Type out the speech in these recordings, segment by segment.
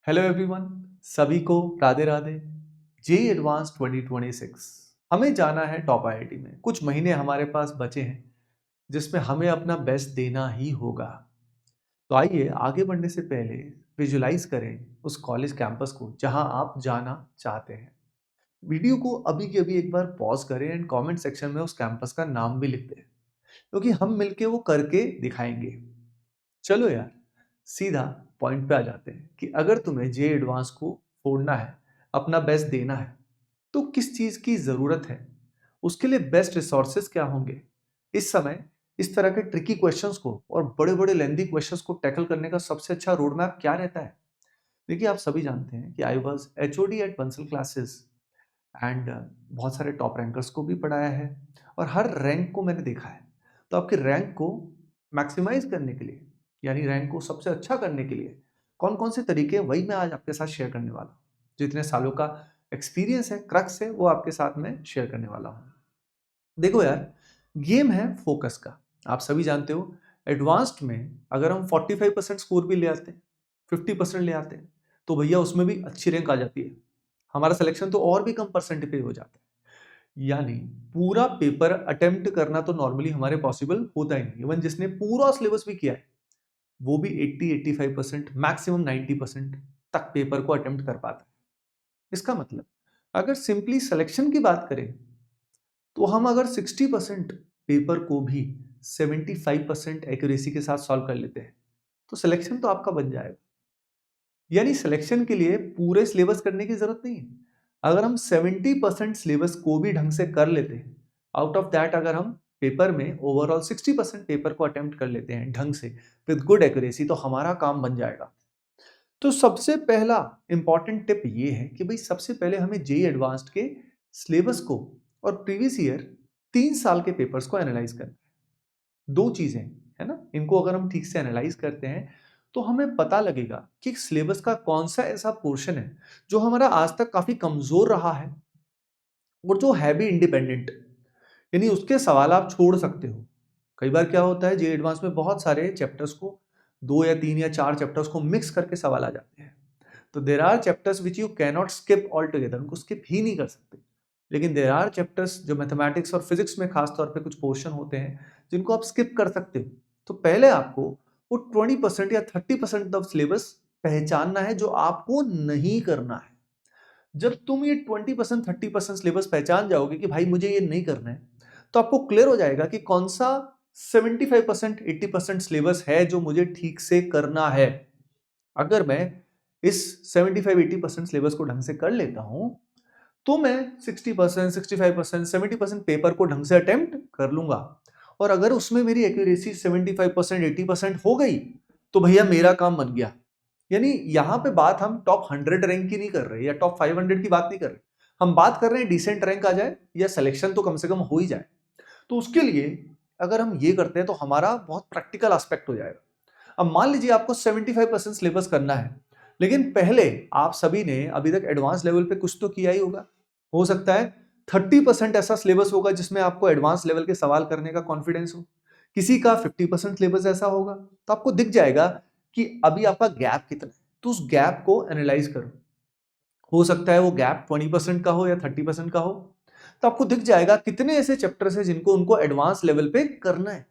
Hello everyone, सभी को राधे राधे। जे advance 2026 हमें जाना है टॉप आईआईटी में। कुछ महीने हमारे पास बचे हैं जिसमें हमें अपना बेस्ट देना ही होगा। तो आइए आगे बढ़ने से पहले विजुलाइज करें उस कॉलेज कैंपस को जहां आप जाना चाहते हैं। वीडियो को अभी के अभी एक बार पॉज करें एंड कमेंट सेक्शन में उस कैंपस का नाम भी लिख दें, क्योंकि हम मिलके वो करके दिखाएंगे। चलो यार, सीधा पॉइंट पे आ जाते हैं कि अगर तुम्हें जे एडवांस को फोड़ना है, अपना बेस्ट देना है, तो किस चीज की जरूरत है, उसके लिए बेस्ट रिसोर्सेज क्या होंगे। इस समय इस तरह के ट्रिकी क्वेश्चंस को और बड़े बड़े लेंदी क्वेश्चंस को टैकल करने का सबसे अच्छा रोड मैप क्या रहता है। देखिए, आप सभी जानते हैं कि I was HOD at Bansal classes and बहुत सारे टॉप रैंकर्स को भी पढ़ाया है और हर रैंक को मैंने देखा है। तो आपके रैंक को मैक्सिमाइज करने के लिए, यानी रैंक को सबसे अच्छा करने के लिए कौन कौन से तरीके हैं, वही मैं आज आपके साथ शेयर करने वाला हूँ। जितने सालों का एक्सपीरियंस है, क्रक्स है, वो आपके साथ में शेयर करने वाला हूँ। देखो यार, गेम है फोकस का। आप सभी जानते हो, एडवांस्ड में अगर हम 45% स्कोर भी ले आते हैं, 50% ले आते हैं, तो भैया उसमें भी अच्छी रैंक आ जाती है। हमारा सिलेक्शन तो और भी कम परसेंट पे हो जाता है। यानी पूरा पेपर अटेम्प्ट करना तो नॉर्मली हमारे पॉसिबल होता ही नहीं। इवन जिसने पूरा सिलेबस भी किया है, वो भी 80-85%, मैक्सिमम 90% तक पेपर को अटेम्प्ट कर पाता है। इसका मतलब अगर सिंपली सिलेक्शन की बात करें, तो हम अगर 60% पेपर को भी 75% एक्यूरेसी के साथ सॉल्व कर लेते हैं, तो सिलेक्शन तो आपका बन जाएगा। यानी सिलेक्शन के लिए पूरे सिलेबस करने की जरूरत नहीं है। अगर हम 70% सिलेबस को भी ढंग से कर लेते हैं, आउट ऑफ दैट अगर हम पेपर में ओवरऑल 60% पेपर को अटेम्प्ट कर लेते हैं ढंग से विद गुड एक्यूरेसी, तो हमारा काम बन जाएगा। तो सबसे पहला इंपॉर्टेंट टिप ये है कि भाई सबसे पहले हमें जेई एडवांस्ड के सिलेबस को और प्रीवियस ईयर 3 साल के पेपर्स को एनालाइज करना है। दो चीजें है ना, इनको अगर हम ठीक से एनालाइज करते हैं तो हमें पता लगेगा कि सिलेबस का कौन सा ऐसा पोर्शन है जो हमारा आज तक काफी कमजोर रहा है और जो है भी इंडिपेंडेंट, यानी उसके सवाल आप छोड़ सकते हो। कई बार क्या होता है, जे एडवांस में बहुत सारे चैप्टर्स को, 2 या 3 या 4 चैप्टर्स को मिक्स करके सवाल आ जाते हैं। तो there are chapters which you cannot skip altogether, उनको स्किप ही नहीं कर सकते। लेकिन देर आर चैप्टर्स जो मैथमेटिक्स और फिजिक्स में खास तौर पे कुछ पोर्शन होते हैं जिनको आप स्किप कर सकते हो। तो पहले आपको वो 20% या 30% ऑफ सिलेबस पहचानना है जो आपको नहीं करना है। जब तुम ये 20% 30% सिलेबस पहचान जाओगे कि भाई मुझे ये नहीं करना है, तो आपको क्लियर हो जाएगा कि कौन सा 75% 80% सिलेबस है जो मुझे ठीक से करना है। अगर मैं इस 75-80% सिलेबस को ढंग से कर लेता हूं, तो मैं 60%, 65%, 70% पेपर को ढंग से अटेम्प्ट कर लूंगा। और अगर उसमें मेरी एक्यूरेसी 75%, 80% हो गई, तो भैया मेरा काम बन गया। यानी यहां पे बात हम टॉप 100 रैंक की नहीं कर रहे या टॉप 500 की बात नहीं कर रहे। हम बात कर रहे हैं डिसेंट रैंक आ जाए या सिलेक्शन तो कम से कम हो ही जाए। तो उसके लिए अगर हम ये करते हैं तो हमारा बहुत प्रैक्टिकल एस्पेक्ट हो जाएगा। अब मान लीजिए आपको 75% सिलेबस करना है, लेकिन पहले आप सभी ने अभी तक एडवांस लेवल पे कुछ तो किया ही होगा। हो सकता है 30% ऐसा सिलेबस होगा जिसमें आपको एडवांस लेवल के सवाल करने का कॉन्फिडेंस हो। किसी का 50% सिलेबस ऐसा होगा। तो आपको दिख जाएगा कि अभी आपका गैप कितना है। तो उस गैप को एनालाइज करो। हो सकता है वो गैप 20% का हो या 30% का हो। तो आपको दिख जाएगा कितने ऐसे चैप्टर्स हैं जिनको उनको एडवांस लेवल पे करना है।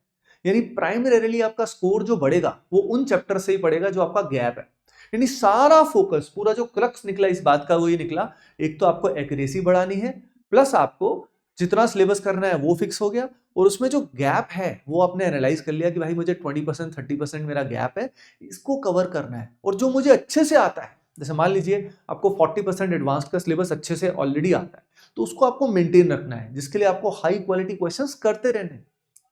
यानी प्राइमरीली आपका स्कोर जो बढ़ेगा वो उन चैप्टर से ही पड़ेगा जो आपका गैप है। यानी सारा फोकस, पूरा जो क्रक्स निकला इस बात का वो ये निकला, एक तो आपको एक्यूरेसी बढ़ानी है, प्लस आपको जितना सिलेबस करना है वो फिक्स हो गया, और उसमें जो गैप है वो आपने एनालाइज कर लिया कि भाई मुझे 20% 30% मेरा गैप है, इसको कवर करना है। और जो मुझे अच्छे से आता है, जैसे मान लीजिए आपको 40% एडवांस का सिलेबस अच्छे से ऑलरेडी आता है, तो उसको आपको मेंटेन रखना है, जिसके लिए आपको हाई क्वालिटी क्वेश्चंस करते रहने हैं।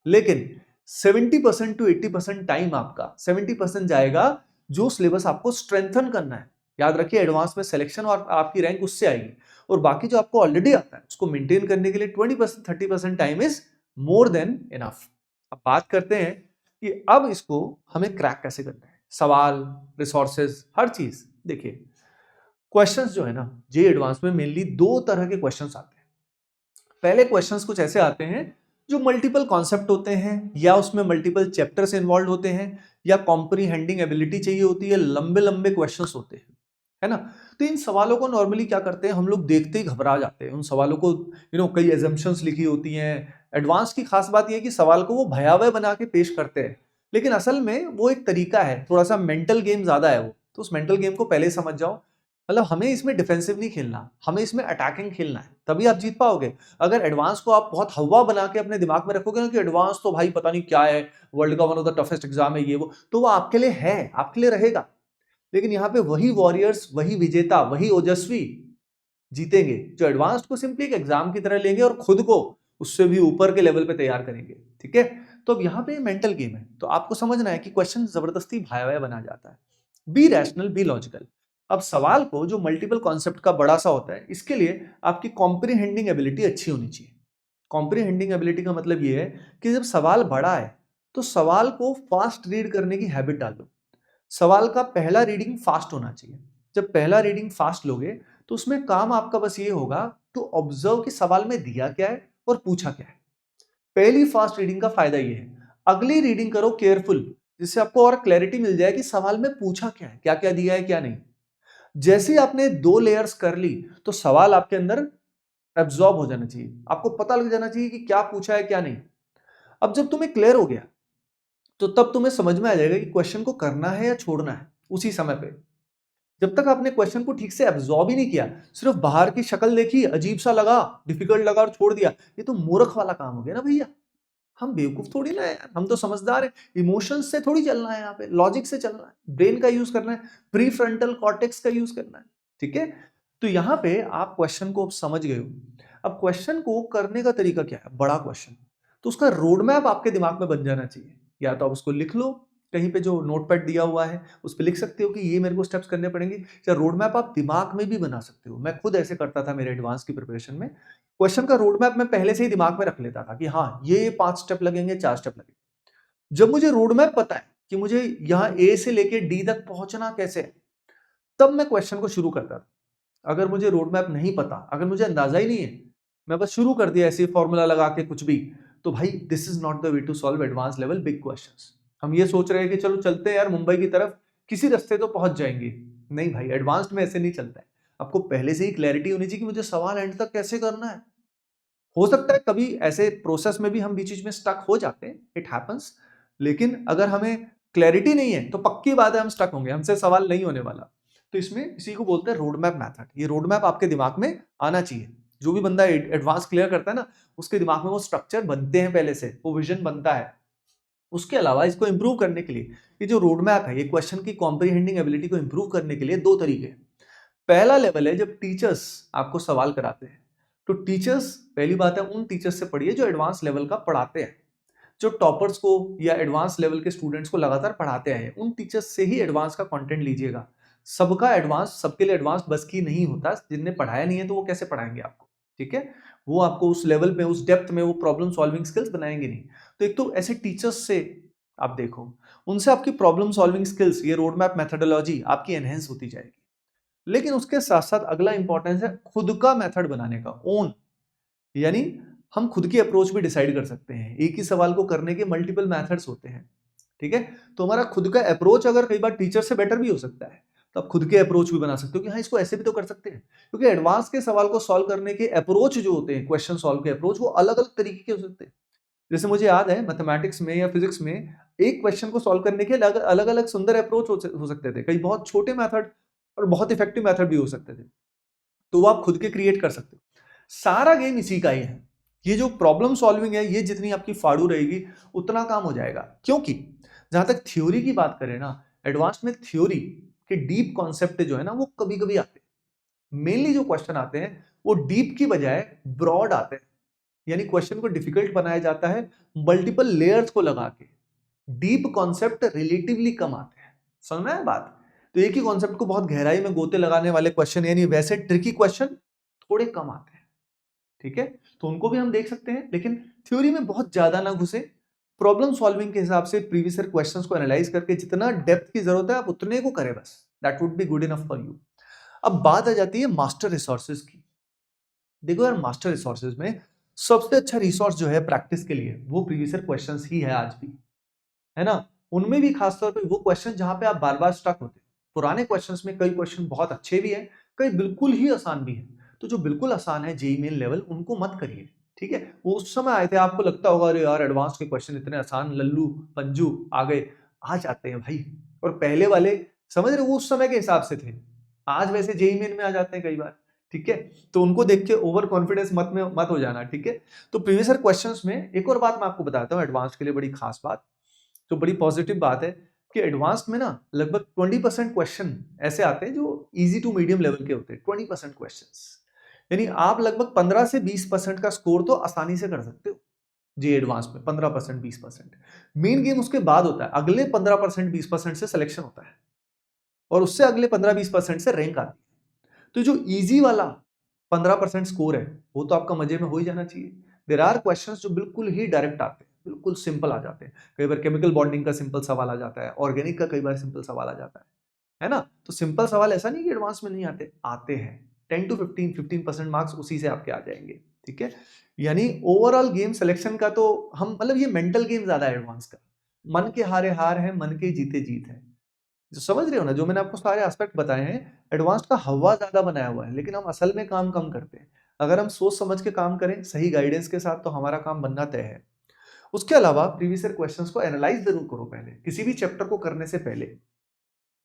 लेकिन 70% टू 80% टाइम आपका 70% जाएगा जो सिलेबस आपको स्ट्रेंथन करना है। याद रखिए, एडवांस में सिलेक्शन और आपकी रैंक उससे आएगी, और बाकी जो आपको ऑलरेडी आता है उसको मेंटेन करने के लिए 20% 30% time is more than enough. अब बात करते हैं कि अब इसको हमें क्रैक कैसे करना है। सवाल, रिसोर्सेज, हर चीज। देखिए, क्वेश्चंस जो है ना, जे एडवांस में मेनली दो तरह के क्वेश्चंस आते हैं। पहले क्वेश्चंस कुछ ऐसे आते हैं जो मल्टीपल कॉन्सेप्ट होते हैं, या उसमें मल्टीपल चैप्टर्स इन्वॉल्व होते हैं, या कॉम्प्रीहेंडिंग एबिलिटी चाहिए होती है, लंबे लंबे क्वेश्चंस होते हैं। है ना? तो इन सवालों को नॉर्मली क्या करते हैं हम लोग देखते ही घबरा जाते हैं। उन सवालों को कई एजम्पशंस लिखी होती हैं। एडवांस की खास बात ये है कि सवाल को वो भयावह बना के पेश करते हैं। लेकिन असल में वो एक तरीका है, थोड़ा-सा मेंटल गेम ज़्यादा है वो। तो उस मेंटल गेम को पहले ही समझ जाओ। मतलब हमें इसमें डिफेंसिव नहीं खेलना, हमें इसमें अटैकिंग खेलना है, तभी आप जीत पाओगे। अगर एडवांस को आप बहुत हौवा बना के अपने दिमाग में रखोगे ना कि एडवांस तो भाई पता नहीं क्या है, वर्ल्ड का one of the toughest exam है ये वो, तो वो आपके लिए है, आपके लिए रहेगा। लेकिन यहाँ पे वही वॉरियर्स, वही विजेता, वही ओजस्वी जीतेंगे जो एडवांस्ड को सिंपली एक एग्जाम की तरह लेंगे और खुद को उससे भी ऊपर के लेवल पे तैयार करेंगे। ठीक है, तो अब यहाँ पे मेंटल गेम है, तो आपको समझना है कि क्वेश्चन जबरदस्ती भयावह बना जाता है। B rational, be logical. अब सवाल को जो मल्टीपल कॉन्सेप्ट का बड़ा सा होता है, इसके लिए आपकी कॉम्प्रीहेंडिंग एबिलिटी अच्छी होनी चाहिए। कॉम्प्रीहेंडिंग एबिलिटी का मतलब ये है कि जब सवाल बड़ा है तो सवाल को फास्ट रीड करने की हैबिट डालो। सवाल का पहला रीडिंग फास्ट होना चाहिए। जब पहला रीडिंग फास्ट लोगे तो उसमें काम आपका बस ये होगा टू ऑब्जर्व कि सवाल में दिया क्या है और पूछा क्या है। पहली फास्ट रीडिंग का फायदा ये है। अगली रीडिंग करो केयरफुल, जिससे आपको और क्लैरिटी मिल जाए कि सवाल में पूछा क्या है, क्या क्या दिया है क्या नहीं। जैसे ही आपने 2 लेयर्स कर ली तो सवाल आपके अंदर एब्जॉर्ब हो जाना चाहिए, आपको पता लग जाना चाहिए कि क्या पूछा है क्या नहीं। अब जब तुम्हें क्लियर हो गया तो तब तुम्हें समझ में आ जाएगा कि क्वेश्चन को करना है या छोड़ना है उसी समय पे। जब तक आपने क्वेश्चन को ठीक से एब्जॉर्ब ही नहीं किया, सिर्फ बाहर की शक्ल देखी, अजीब सा लगा, डिफिकल्ट लगा और छोड़ दिया, ये तो मूर्ख वाला काम हो गया ना भैया। हम बेवकूफ थोड़ी ना है यार, हम तो समझदार हैं। इमोशंस से थोड़ी चलना है, यहाँ पे लॉजिक से चलना है, ब्रेन का यूज करना है, प्री फ्रंटल कॉर्टेक्स का यूज करना है। ठीक है, तो यहाँ पे आप क्वेश्चन को समझ गए हो। अब क्वेश्चन को करने का तरीका क्या है, बड़ा क्वेश्चन, तो उसका रोड मैप आपके दिमाग में बन जाना चाहिए। या तो आप उसको लिख लो, कहीं पे जो नोटपैड दिया हुआ है उस पर लिख सकते हो कि ये मेरे को स्टेप्स करने पड़ेंगे, या रोड मैप आप दिमाग में भी बना सकते हो। मैं खुद ऐसे करता था मेरे एडवांस की प्रिपरेशन में। क्वेश्चन का रोड मैप मैं पहले से ही दिमाग में रख लेता था कि हाँ ये 5 स्टेप लगेंगे, 4 स्टेप लगेंगे। जब मुझे रोड मैप पता है कि मुझे यहाँ ए से लेके डी तक पहुंचना कैसे है, तब मैं क्वेश्चन को शुरू करता था। अगर मुझे रोड मैप नहीं पता, अगर मुझे अंदाजा ही नहीं है, मैं बस शुरू कर दिया ऐसे फॉर्मूला लगा के कुछ भी, तो भाई this is not the way to solve advance level big questions. हम ये सोच रहे हैं कि चलो चलते हैं यार मुंबई की तरफ, किसी रास्ते तो पहुंच जाएंगे। नहीं भाई, एडवांस्ड में ऐसे नहीं चलता है। आपको पहले से ही क्लैरिटी होनी चाहिए कि मुझे सवाल एंड तक कैसे करना है। हो सकता है कभी ऐसे प्रोसेस में भी हम बीच बीच में स्टक हो जाते हैं, इट हैपेंस। लेकिन अगर हमें क्लैरिटी नहीं है तो पक्की बात है हम स्टक होंगे, हमसे सवाल नहीं होने वाला। तो इसमें इसी को बोलते हैं रोड मैप मेथड। ये रोड मैप आपके दिमाग में आना चाहिए। जो भी बंदा एडवांस क्लियर करता है ना, उसके दिमाग में वो स्ट्रक्चर बनते हैं, पहले से वो विजन बनता है। उसके अलावा इसको इंप्रूव करने के लिए ये जो रोड मैप है, ये क्वेश्चन की कॉम्प्रीहेंडिंग एबिलिटी को इंप्रूव करने के लिए 2 तरीके हैं। पहला लेवल है जब टीचर्स आपको सवाल कराते हैं। तो टीचर्स, पहली बात है उन टीचर्स से पढ़िए जो एडवांस लेवल का पढ़ाते हैं, जो टॉपर्स को या एडवांस लेवल के स्टूडेंट्स को लगातार पढ़ाते हैं, उन टीचर्स से ही एडवांस का कंटेंट लीजिएगा। सबका एडवांस, सबके लिए एडवांस बस की नहीं होता। जिनने पढ़ाया नहीं है तो वो कैसे पढ़ाएंगे आपको। ठीक है, वो आपको उस लेवल पे, उस डेप्थ में वो प्रॉब्लम सॉल्विंग स्किल्स बनाएंगे नहीं। तो एक तो ऐसे टीचर्स से आप देखो, उनसे आपकी प्रॉब्लम सॉल्विंग स्किल्स, ये रोड मैप मेथोडोलॉजी आपकी एनहेंस होती जाएगी। लेकिन उसके साथ साथ अगला इंपॉर्टेंस है खुद का मेथड बनाने का, ओन। यानी हम खुद की अप्रोच भी डिसाइड कर सकते हैं। एक ही सवाल को करने के मल्टीपल मेथड्स होते हैं। ठीक है, तो हमारा खुद का अप्रोच अगर कई बार टीचर से बेटर भी हो सकता है, तो आप खुद के अप्रोच भी बना सकते हो कि हाँ इसको ऐसे भी तो कर सकते हैं। क्योंकि एडवांस के सवाल को सॉल्व करने के अप्रोच जो होते हैं, क्वेश्चन सॉल्व के अप्रोच, वो अलग अलग तरीके के हो सकते हैं। जैसे मुझे याद है मैथमेटिक्स में या फिजिक्स में एक क्वेश्चन को सॉल्व करने के अलग अलग सुंदर अप्रोच हो सकते थे। कई बहुत छोटे मेथड और बहुत इफेक्टिव मेथड भी हो सकते थे। तो वो आप खुद के क्रिएट कर सकते हो। सारा गेम इसी का ही है। ये जो प्रॉब्लम सॉल्विंग है, ये जितनी आपकी फाड़ू रहेगी उतना काम हो जाएगा। क्योंकि जहां तक थ्योरी की बात करें ना, एडवांस में थ्योरी के डीप कॉन्सेप्ट जो है ना, वो कभी कभी आते हैं। मेनली जो क्वेश्चन आते हैं वो डीप की बजाय ब्रॉड आते हैं। यानी क्वेश्चन को डिफिकल्ट बनाया जाता है मल्टीपल लेयर्स को लगा के। डीप कॉन्सेप्ट रिलेटिवली कम आते हैं। समझ में आया बात? तो एक ही कॉन्सेप्ट को बहुत गहराई में गोते लगाने वाले क्वेश्चन, यानी वैसे ट्रिकी क्वेश्चन थोड़े कम आते हैं। ठीक है, तो उनको भी हम देख सकते हैं, लेकिन थ्योरी में बहुत ज्यादा ना घुसे। प्रॉब्लम सॉल्विंग के हिसाब से प्रीवियस ईयर क्वेश्चंस को एनालाइज करके जितना डेप्थ की जरूरत है आप उतने को करें बस, that would be good enough for you. अब बात आ जाती है मास्टर रिसोर्सेज की। देखो यार, मास्टर रिसोर्सेज में सबसे अच्छा रिसोर्स जो है प्रैक्टिस के लिए, वो प्रीवियस ईयर क्वेश्चंस ही है आज भी, है ना। उनमें भी खासतौर पे वो क्वेश्चन जहां पे आप बार बार स्टक होते हैं, पुराने क्वेश्चंस में कई क्वेश्चन बहुत अच्छे भी हैं, कई बिल्कुल ही आसान भी हैं। तो जो बिल्कुल आसान है जेईई मेन लेवल, उनको मत करिए, ठीक है? वो उस समय आए थे, आपको लगता होगा अरे यार एडवांस के क्वेश्चन इतने आसान, लल्लू पंजू आ गए। आ जाते हैं भाई। और पहले वाले समझ रहे हो, वो उस समय के हिसाब से थे। आज वैसे जेईई मेन में आ जाते हैं कई बार, ठीक है? तो उनको देख के ओवर कॉन्फिडेंस मत हो जाना, ठीक है? तो प्रीवियस ईयर क्वेश्चंस में एक और बात मैं आपको बताता हूँ एडवांस के लिए बड़ी खास बात, तो बड़ी पॉजिटिव बात है कि एडवांस में ना लगभग 20% क्वेश्चन ऐसे आते हैं जो इजी टू मीडियम लेवल के होते हैं। 20% क्वेश्चंस, यानी आप लगभग 15 से 20% का स्कोर तो आसानी से कर सकते हो जी एडवांस में। 15% 20% मेन गेम उसके बाद होता है, अगले 15% 20% से सिलेक्शन होता है और उससे अगले 15-20% से रैंक आती है। तो जो इजी वाला 15% स्कोर है वो तो आपका मजे में हो ही जाना चाहिए। देयर आर क्वेश्चंस जो बिल्कुल ही डायरेक्ट आते हैं, बिल्कुल सिंपल आ जाते हैं। कई बार केमिकल बॉन्डिंग का सिंपल सवाल आ जाता है, ऑर्गेनिक का कई बार सिंपल सवाल आ जाता है ना? तो सिंपल सवाल ऐसा नहीं कि एडवांस में नहीं आते, आते हैं। 10 टू 15% मार्क्स उसी से आपके आ जाएंगे, ठीक है? यानी ओवरऑल गेम सिलेक्शन का तो हम मतलब ये मेंटल गेम ज्यादा है एडवांस का। मन के हारे हार है, मन के जीते जीत है। जो समझ रहे हो ना, जो मैंने आपको सारे एस्पेक्ट बताए हैं, एडवांस का हवा ज्यादा बनाया हुआ है, लेकिन हम असल में काम कम करते हैं। अगर हम सोच समझ के काम करें सही गाइडेंस के साथ तो हमारा काम बनना तय है। उसके अलावा प्रीवियस ईयर क्वेश्चंस को एनालाइज जरूर करो पहले, किसी भी चैप्टर को करने से पहले,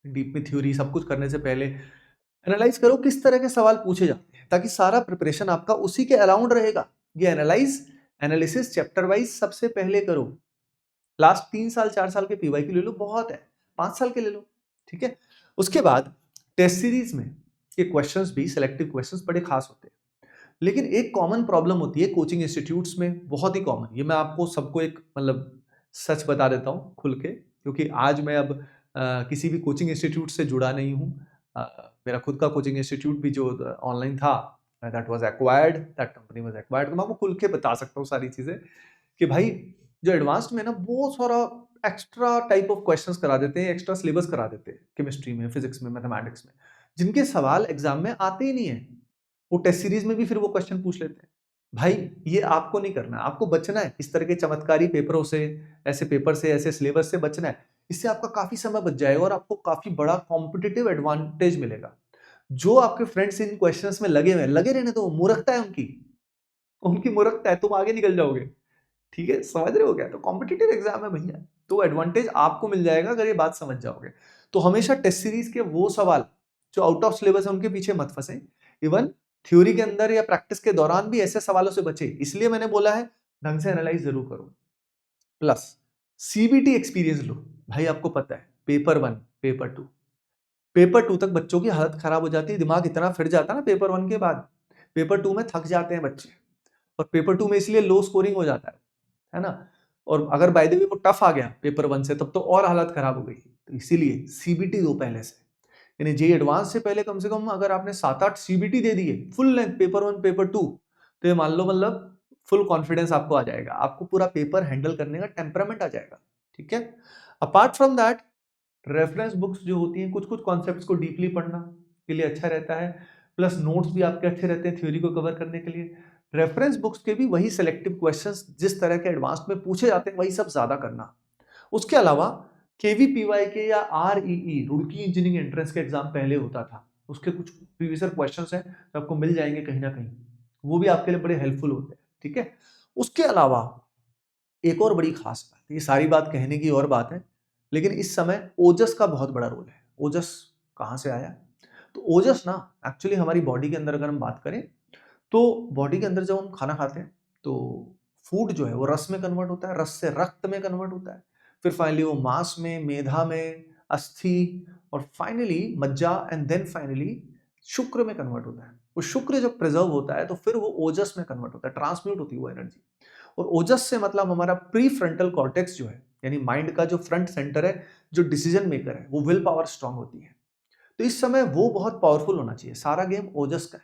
डीप में थ्योरी सब कुछ करने से पहले एनालाइज करो किस तरह के सवाल पूछे जाते हैं, ताकि सारा प्रिपरेशन आपका उसी के अराउंड रहेगा। ये एनालिसिस चैप्टर वाइज सबसे पहले करो। लास्ट 3 साल 4 साल के पीवाई के ले लो, बहुत है, 5 साल के ले लो, ठीक है? उसके बाद टेस्ट सीरीज में ये क्वेश्चंस भी सिलेक्टिव क्वेश्चंस बड़े खास होते हैं, लेकिन एक कॉमन प्रॉब्लम होती है कोचिंग इंस्टीट्यूट्स में, बहुत ही कॉमन। ये मैं आपको सबको एक मतलब सच बता देता हूँ खुल के, क्योंकि आज मैं अब किसी भी कोचिंग इंस्टीट्यूट से जुड़ा नहीं हूँ। मेरा खुद का कोचिंग इंस्टीट्यूट भी जो ऑनलाइन था, that was acquired, that company was acquired. तो मैं आपको खुल के बता सकता हूँ सारी चीजें कि भाई जो एडवांस्ड में ना बहुत सारा एक्स्ट्रा टाइप ऑफ क्वेश्चंस करा देते हैं, एक्स्ट्रा सिलेबस करा देते हैं केमिस्ट्री में, फिजिक्स में, मैथमेटिक्स में, जिनके सवाल एग्जाम में आते ही नहीं है। वो टेस्ट सीरीज में भी फिर वो क्वेश्चन पूछ लेते हैं। भाई ये आपको नहीं करना, आपको बचना है इस तरह के चमत्कारी पेपरों से, ऐसे पेपर से, ऐसे सिलेबस से बचना है। इससे आपका काफी समय बच जाएगा और आपको काफी बड़ा कॉम्पिटिटिव एडवांटेज मिलेगा। जो आपके फ्रेंड्स इन क्वेश्चंस में लगे हुए, लगे रहने तो मूर्खता है उनकी, उनकी मूर्खता है, तुम आगे निकल जाओगे, ठीक है? समझ रहे हो क्या? तो कॉम्पिटिटिव एग्जाम है भैया, तो एडवांटेज आपको मिल जाएगा अगर ये बात समझ जाओगे। तो हमेशा टेस्ट सीरीज के वो सवाल जो आउट ऑफ सिलेबस है उनके पीछे मत फंसे। इवन थ्योरी के अंदर या प्रैक्टिस के दौरान भी ऐसे सवालों से बचे, इसलिए मैंने बोला है ढंग से एनालाइज जरूर करो। प्लस सीबीटी एक्सपीरियंस लो। भाई आपको पता है पेपर 1, पेपर 2 तक बच्चों की हालत खराब हो जाती है, दिमाग इतना फिर जाता है ना पेपर 1 के बाद। पेपर 2 में थक जाते हैं बच्चे, और पेपर 2 में इसलिए लो स्कोरिंग हो जाता है ना? और अगर बाय द वे वो टफ आ गया पेपर 1 से, तब तो और हालत खराब हो गई। तो इसीलिए सीबीटी दो पहले से, यानी जेईई एडवांस से पहले कम से कम अगर आपने 7-8 सीबीटी दे दिए फुल लेंथ, पेपर 1 पेपर 2, तो ये मान लो मतलब फुल कॉन्फिडेंस आपको आ जाएगा, आपको पूरा पेपर हैंडल करने का टेम्परामेंट आ जाएगा, ठीक है? Apart from that reference books जो होती हैं, कुछ कुछ कॉन्सेप्ट्स को डीपली पढ़ना के लिए अच्छा रहता है। प्लस नोट्स भी आपके अच्छे रहते हैं थ्योरी को कवर करने के लिए। रेफरेंस बुक्स के भी वही सिलेक्टिव क्वेश्चंस जिस तरह के एडवांस में पूछे जाते हैं वही सब ज्यादा करना। उसके अलावा केवीपीवाई के या आरईई रुड़की इंजीनियरिंग एंट्रेंस के एग्जाम पहले होता था, उसके कुछ प्रीवियस क्वेश्चंस हैं जो आपको मिल जाएंगे कहीं ना कहीं, वो भी आपके लिए बड़े हेल्पफुल होते हैं, ठीक है? उसके अलावा एक और बड़ी खास बात, ये सारी बात कहने की और बात है, लेकिन इस समय ओजस का बहुत बड़ा रोल है। ओजस कहाँ से आया? तो ओजस ना एक्चुअली हमारी बॉडी के अंदर अगर हम बात करें, तो बॉडी के अंदर जब हम खाना खाते हैं तो फूड जो है वो रस में कन्वर्ट होता है, रस से रक्त में कन्वर्ट होता है, फिर फाइनली वो मांस में, मेधा में, अस्थि, और फाइनली मज्जा, एंड देन फाइनली शुक्र में कन्वर्ट होता है। वो शुक्र जब प्रिजर्व होता है तो फिर वो ओजस में कन्वर्ट होता है, ट्रांसम्यूट होती है वो एनर्जी। और ओजस से मतलब हमारा प्री फ्रंटल कॉर्टेक्स जो है, यानी माइंड का जो फ्रंट सेंटर है, जो डिसीजन मेकर है, वो विल पावर स्ट्रांग होती है। तो इस समय वो बहुत पावरफुल होना चाहिए, सारा गेम ओजस का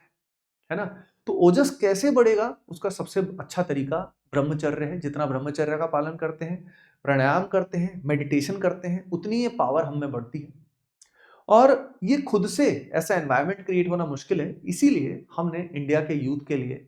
है ना? तो ओजस कैसे बढ़ेगा, उसका सबसे अच्छा तरीका ब्रह्मचर्य है। जितना ब्रह्मचर्य का पालन करते हैं, प्राणायाम करते हैं, मेडिटेशन करते हैं, उतनी ये पावर हम में बढ़ती है। और ये खुद से ऐसा एनवायरनमेंट क्रिएट होना मुश्किल है, इसीलिए हमने इंडिया के यूथ के लिए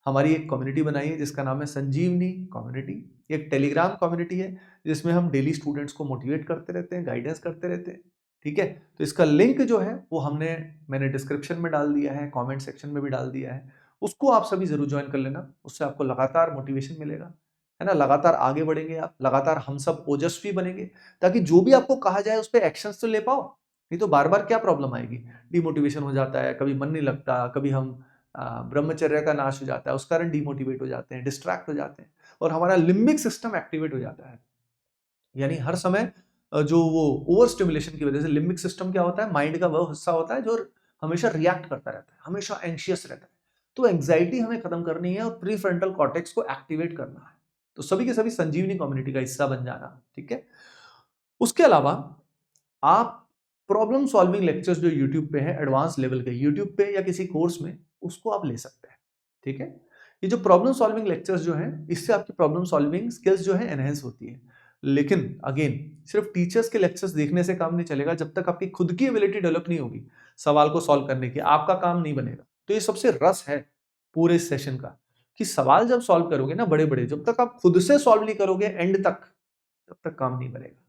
हमारी एक कम्युनिटी बनाई है जिसका नाम है संजीवनी कम्युनिटी। एक टेलीग्राम कम्युनिटी है जिसमें हम डेली स्टूडेंट्स को मोटिवेट करते रहते हैं, गाइडेंस करते रहते हैं, ठीक है। तो इसका लिंक जो है वो मैंने डिस्क्रिप्शन में डाल दिया है, कमेंट सेक्शन में भी डाल दिया है, उसको आप सभी जरूर ज्वाइन कर लेना। उससे आपको लगातार मोटिवेशन मिलेगा, है ना, लगातार आगे बढ़ेंगे आप, लगातार हम सब ओजस्वी बनेंगे, ताकि जो भी आपको कहा जाए उस पर एक्शन तो ले पाओ। नहीं तो बार बार क्या प्रॉब्लम आएगी, डिमोटिवेशन हो जाता है, कभी मन नहीं लगता, कभी हम ब्रह्मचर्य का नाश हो जाता है, उस कारण डिमोटिवेट हो जाते हैं, डिस्ट्रैक्ट हो जाते हैं, और हमारा लिम्बिक सिस्टम एक्टिवेट हो जाता है। यानी हर समय जो वो ओवर स्टिमुलेशन की वजह से लिम्बिक सिस्टम क्या होता है, माइंड का वह हिस्सा होता है जो हमेशा रिएक्ट करता रहता है, हमेशा एंशियस रहता है। तो एंग्जाइटी हमें खत्म करनी है और प्रीफ्रंटल कॉर्टेक्स को एक्टिवेट करना है। तो सभी के सभी संजीवनी कम्युनिटी का हिस्सा बन जाना, ठीक है। उसके अलावा आप प्रॉब्लम सॉल्विंग लेक्चर्स जो यूट्यूब पे है, एडवांस लेवल के यूट्यूब पे या किसी कोर्स में, उसको आप ले सकते हैं, ठीक है। ये जो प्रॉब्लम सॉल्विंग लेक्चर्स जो हैं, इससे आपकी प्रॉब्लम सॉल्विंग स्किल्स जो है एनहेंस होती है। लेकिन अगेन, सिर्फ टीचर्स के लेक्चर्स देखने से काम नहीं चलेगा जब तक आपकी खुद की एबिलिटी डेवलप नहीं होगी सवाल को सॉल्व करने की, आपका काम नहीं बनेगा। तो ये सबसे रस है पूरे सेशन का, कि सवाल जब सॉल्व करोगे ना बड़े बड़े, जब तक आप खुद से सॉल्व नहीं करोगे एंड तक, तब तक काम नहीं बनेगा।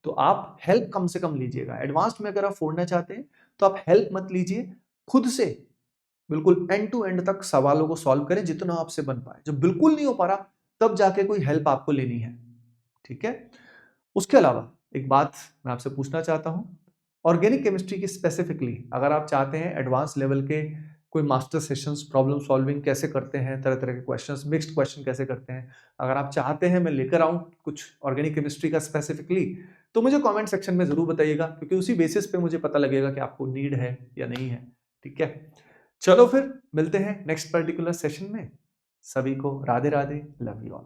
तो आप हेल्प कम से कम लीजिएगा। एडवांस्ड में अगर आप फोड़ना चाहते हैं तो आप हेल्प मत लीजिए, खुद से बिल्कुल एंड टू एंड तक सवालों को सॉल्व करें जितना आपसे बन पाए। जब बिल्कुल नहीं हो पा रहा तब जाके कोई हेल्प आपको लेनी है, ठीक है। उसके अलावा एक बात मैं आपसे पूछना चाहता हूं, ऑर्गेनिक केमिस्ट्री की स्पेसिफिकली अगर आप चाहते हैं एडवांस लेवल के कोई मास्टर सेशंस, प्रॉब्लम सॉल्विंग कैसे करते हैं, तरह तरह के क्वेश्चंस, मिक्स्ड क्वेश्चन कैसे करते हैं, अगर आप चाहते हैं मैं लेकर आऊं कुछ ऑर्गेनिक केमिस्ट्री का स्पेसिफिकली, तो मुझे कमेंट सेक्शन में जरूर बताइएगा, क्योंकि उसी बेसिस पे मुझे पता लगेगा कि आपको नीड है या नहीं है, ठीक है। चलो फिर मिलते हैं नेक्स्ट पर्टिकुलर सेशन में। सभी को Radhe Radhe, love you all.